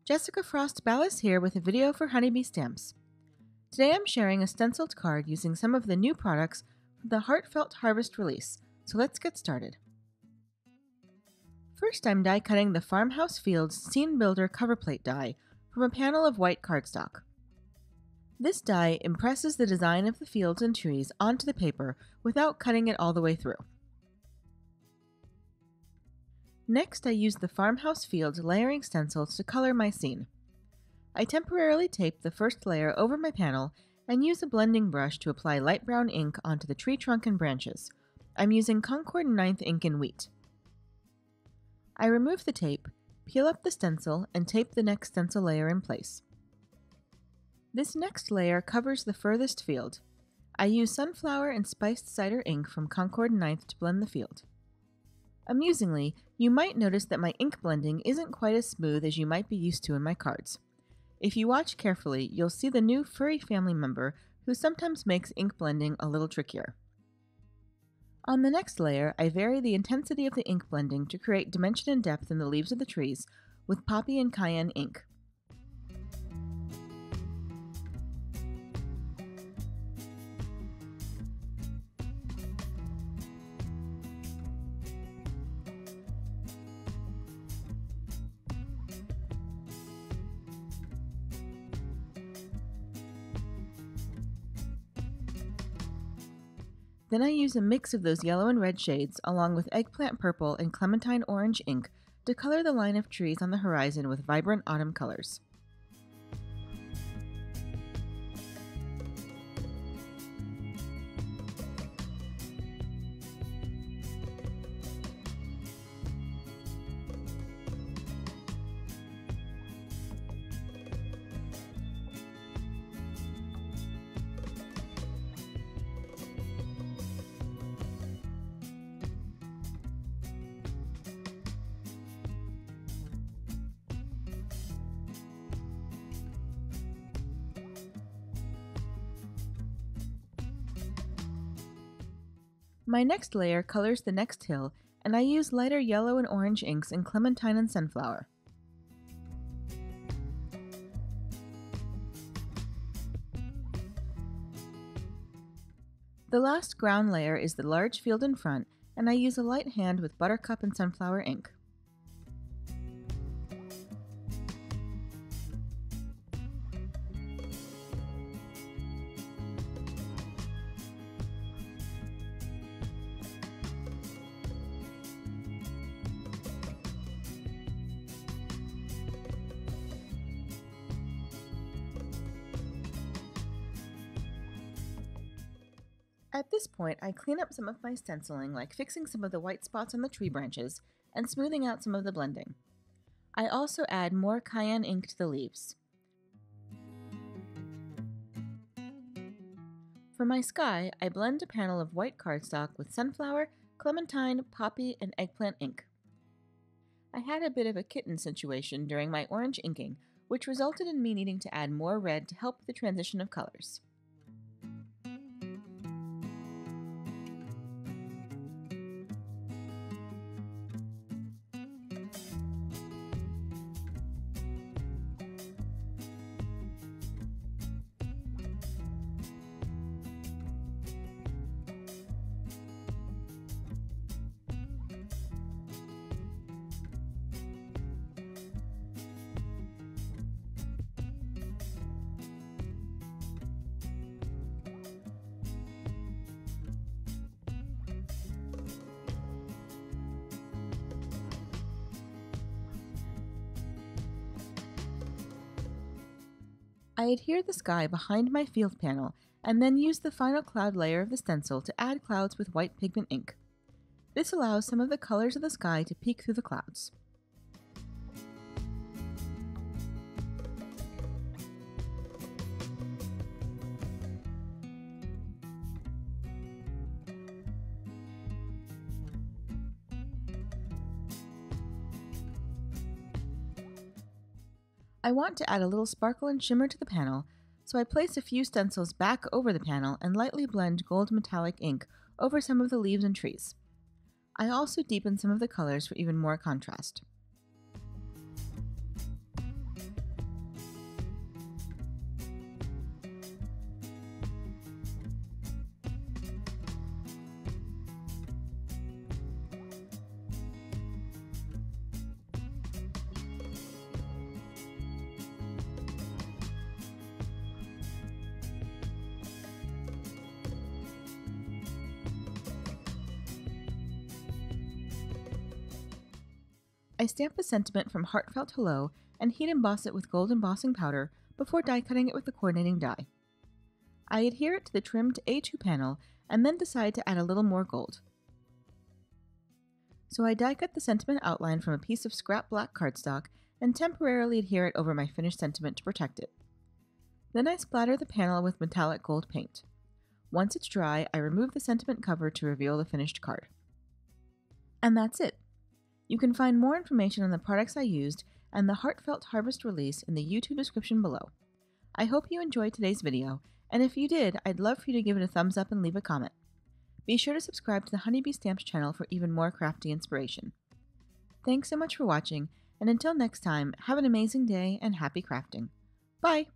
Jessica Frost-Ballas here with a video for Honeybee Stamps. Today I'm sharing a stenciled card using some of the new products from the Heartfelt Harvest release, so let's get started. First I'm die cutting the Farmhouse Fields Scene Builder Coverplate die from a panel of white cardstock. This die impresses the design of the fields and trees onto the paper without cutting it all the way through. Next, I use the Farmhouse Fields Layering Stencils to color my scene. I temporarily tape the first layer over my panel and use a blending brush to apply light brown ink onto the tree trunk and branches. I'm using Concord 9th ink in wheat. I remove the tape, peel up the stencil, and tape the next stencil layer in place. This next layer covers the furthest field. I use sunflower and spiced cider ink from Concord 9th to blend the field. Amusingly, you might notice that my ink blending isn't quite as smooth as you might be used to in my cards. If you watch carefully, you'll see the new furry family member who sometimes makes ink blending a little trickier. On the next layer, I vary the intensity of the ink blending to create dimension and depth in the leaves of the trees with poppy and cayenne ink. Then I use a mix of those yellow and red shades along with eggplant purple and clementine orange ink to color the line of trees on the horizon with vibrant autumn colors. My next layer colors the next hill, and I use lighter yellow and orange inks in clementine and sunflower. The last ground layer is the large field in front, and I use a light hand with buttercup and sunflower ink. At this point, I clean up some of my stenciling, like fixing some of the white spots on the tree branches and smoothing out some of the blending. I also add more cayenne ink to the leaves. For my sky, I blend a panel of white cardstock with sunflower, clementine, poppy, and eggplant ink. I had a bit of a kitten situation during my orange inking, which resulted in me needing to add more red to help with the transition of colors. I adhere the sky behind my field panel and then use the final cloud layer of the stencil to add clouds with white pigment ink. This allows some of the colors of the sky to peek through the clouds. I want to add a little sparkle and shimmer to the panel, so I place a few stencils back over the panel and lightly blend gold metallic ink over some of the leaves and trees. I also deepen some of the colors for even more contrast. I stamp the sentiment from Heartfelt Hello and heat emboss it with gold embossing powder before die cutting it with the coordinating die. I adhere it to the trimmed A2 panel and then decide to add a little more gold. So I die cut the sentiment outline from a piece of scrap black cardstock and temporarily adhere it over my finished sentiment to protect it. Then I splatter the panel with metallic gold paint. Once it's dry, I remove the sentiment cover to reveal the finished card. And that's it! You can find more information on the products I used and the Heartfelt Harvest release in the YouTube description below. I hope you enjoyed today's video, and if you did, I'd love for you to give it a thumbs up and leave a comment. Be sure to subscribe to the Honeybee Stamps channel for even more crafty inspiration. Thanks so much for watching, and until next time, have an amazing day and happy crafting. Bye!